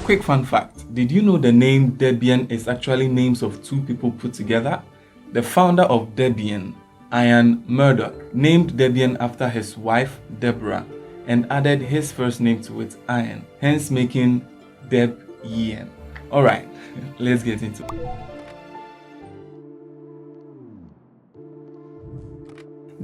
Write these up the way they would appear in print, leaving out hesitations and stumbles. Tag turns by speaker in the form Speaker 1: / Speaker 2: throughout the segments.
Speaker 1: quick fun fact, did you know the name Debian is actually names of two people put together? The founder of Debian, Ian Murdoch, named Debian after his wife Deborah and added his first name to it, Ian, hence making Debian. Alright, let's get into it.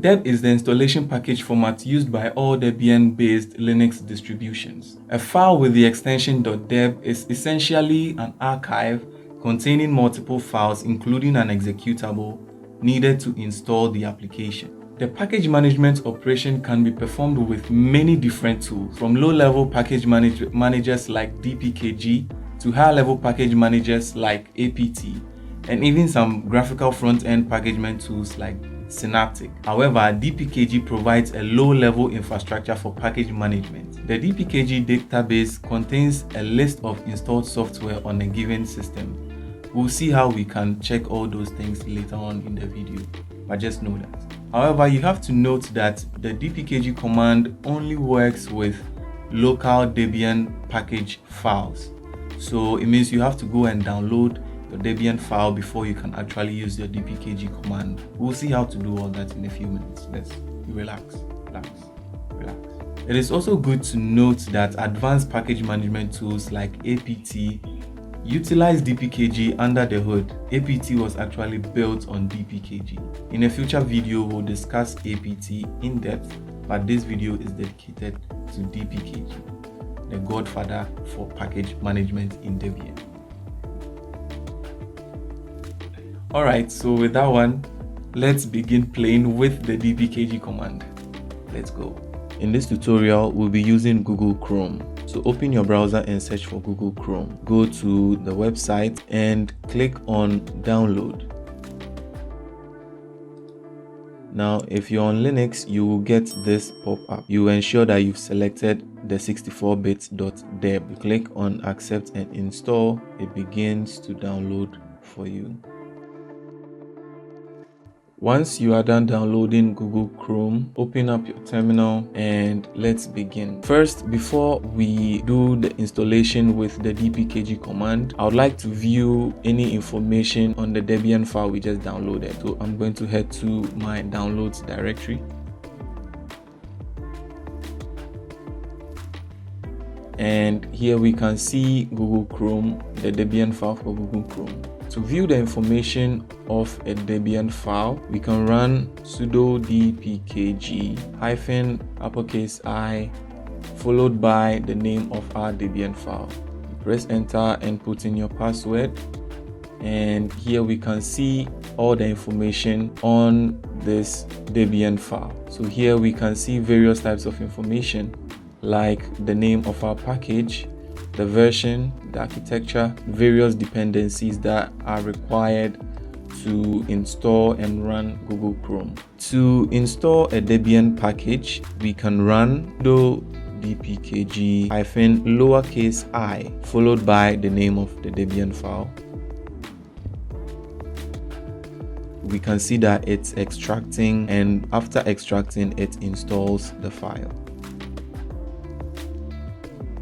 Speaker 1: Deb is the installation package format used by all Debian-based Linux distributions. A file with the extension .deb is essentially an archive containing multiple files including an executable needed to install the application. The package management operation can be performed with many different tools, from low-level package managers like DPKG to high-level package managers like apt, and even some graphical front-end packagement tools like Synaptic. However, DPKG provides a low-level infrastructure for package management. The DPKG database contains a list of installed software on a given system. We'll see how we can check all those things later on in the video, but just know that. However, you have to note that the DPKG command only works with local Debian package files. So it means you have to go and download the Debian file before you can actually use your DPKG command. We'll see how to do all that in a few minutes. Let's relax. It is also good to note that advanced package management tools like apt utilize DPKG under the hood. apt was actually built on DPKG. In a future video, we'll discuss apt in depth, but this video is dedicated to DPKG, the godfather for package management in Debian. Alright, so with that one, let's begin playing with the DPKG command. Let's go. In this tutorial, we'll be using Google Chrome. So open your browser and search for Google Chrome. Go to the website and click on download. Now, if you're on Linux, you will get this pop-up. You ensure that you've selected the 64-bit.deb. You click on accept and install. It begins to download for you. Once you are done downloading Google Chrome, open up your terminal and let's begin. First, before we do the installation with the DPKG command, I would like to view any information on the Debian file we just downloaded. So I'm going to head to my downloads directory. And here we can see Google Chrome, the Debian file for Google Chrome. To view the information of a Debian file, we can run sudo dpkg -i followed by the name of our Debian file. You press enter and put in your password, and here we can see all the information on this Debian file. So here we can see various types of information like the name of our package, the version, the architecture, various dependencies that are required to install and run Google Chrome. To install a Debian package, we can run sudo dpkg -i followed by the name of the Debian file. We can see that it's extracting, and after extracting, it installs the file.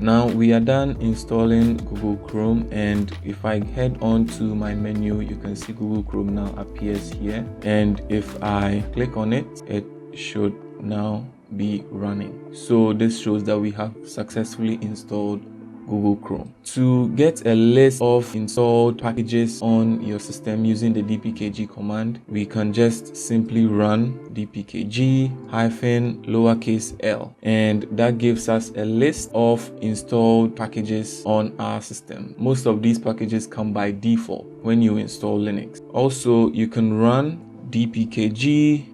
Speaker 1: Now we are done installing Google Chrome, and if I head on to my menu, you can see Google Chrome now appears here, and if I click on it, it should now be running. So this shows that we have successfully installed Google Chrome. To get a list of installed packages on your system using the DPKG command, we can just simply run dpkg -l, and that gives us a list of installed packages on our system. Most of these packages come by default when you install Linux. Also, you can run dpkg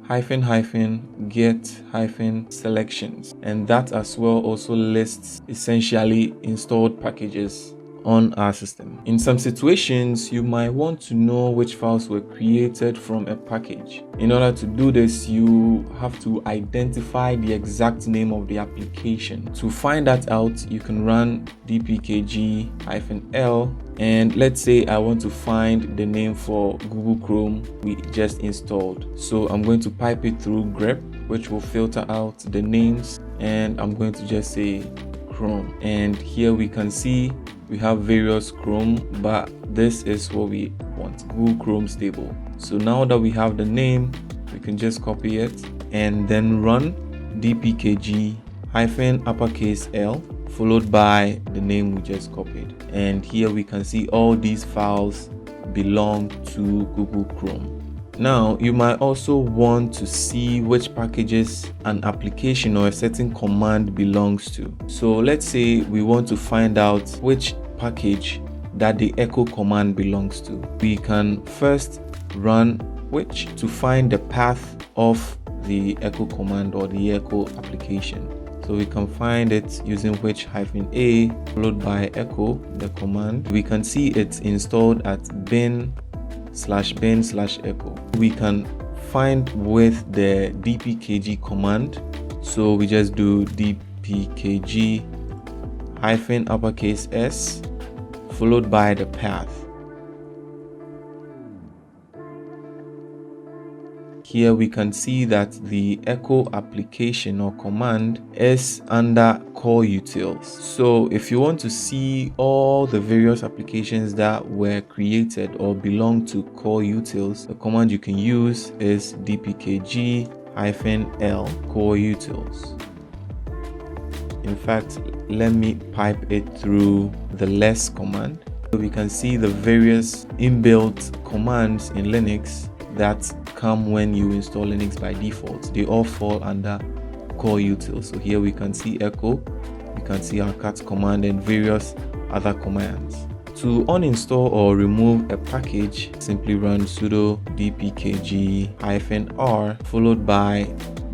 Speaker 1: -get -selections, and that as well also lists essentially installed packages on our system. In some situations, you might want to know which files were created from a package. In order to do this, you have to identify the exact name of the application. To find that out, you can run dpkg-l, and let's say I want to find the name for Google Chrome we just installed. So I'm going to pipe it through grep, which will filter out the names, and I'm going to just say Chrome. And here we can see we have various Chrome, but this is what we want, Google Chrome stable. So now that we have the name, we can just copy it and then run DPKG -uppercase L followed by the name we just copied. And here we can see all these files belong to Google Chrome. Now, you might also want to see which packages an application or a certain command belongs to. So let's say we want to find out which package that the echo command belongs to. We can first run which to find the path of the echo command or the echo application. So we can find it using which-a followed by echo, the command. We can see it's installed at bin/bin/echo. We can find with the DPKG command. So we just do DPKG -uppercase S followed by the path. Here we can see that the echo application or command is under core utils. So if you want to see all the various applications that were created or belong to core utils, the command you can use is DPKG-L core utils. In fact, let me pipe it through the less command. So we can see the various inbuilt commands in Linux that come when you install Linux by default. They all fall under core utils. So here we can see echo, we can see our cat command and various other commands. To uninstall or remove a package, simply run sudo dpkg-r followed by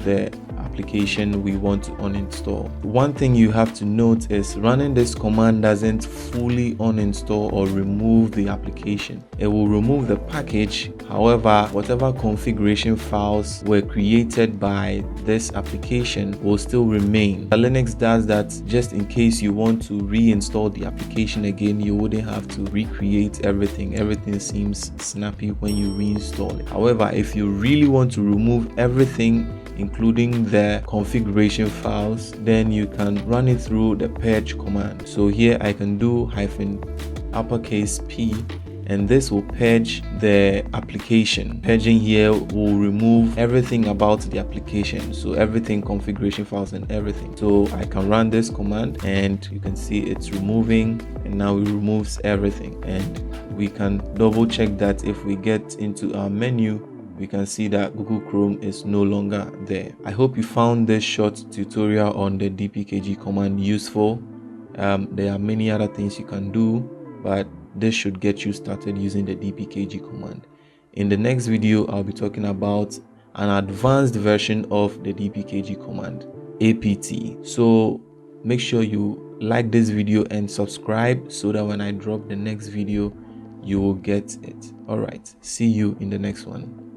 Speaker 1: the application we want to uninstall. One thing you have to note is running this command doesn't fully uninstall or remove the application. It will remove the package. However, whatever configuration files were created by this application will still remain. Linux does that just in case you want to reinstall the application again. You wouldn't have to recreate everything. Everything seems snappy when you reinstall it. However, if you really want to remove everything including the configuration files, then you can run it through the purge command. So here I can do -uppercase P and this will purge the application. Purging here will remove everything about the application, so everything, configuration files and everything. So I can run this command and you can see it's removing, and now it removes everything. And we can double check that if we get into our menu, we can see that Google Chrome is no longer there. I hope you found this short tutorial on the DPKG command useful. There are many other things you can do, but this should get you started using the DPKG command. In the next video, I'll be talking about an advanced version of the DPKG command, apt. So make sure you like this video and subscribe so that when I drop the next video, you will get it. All right, see you in the next one.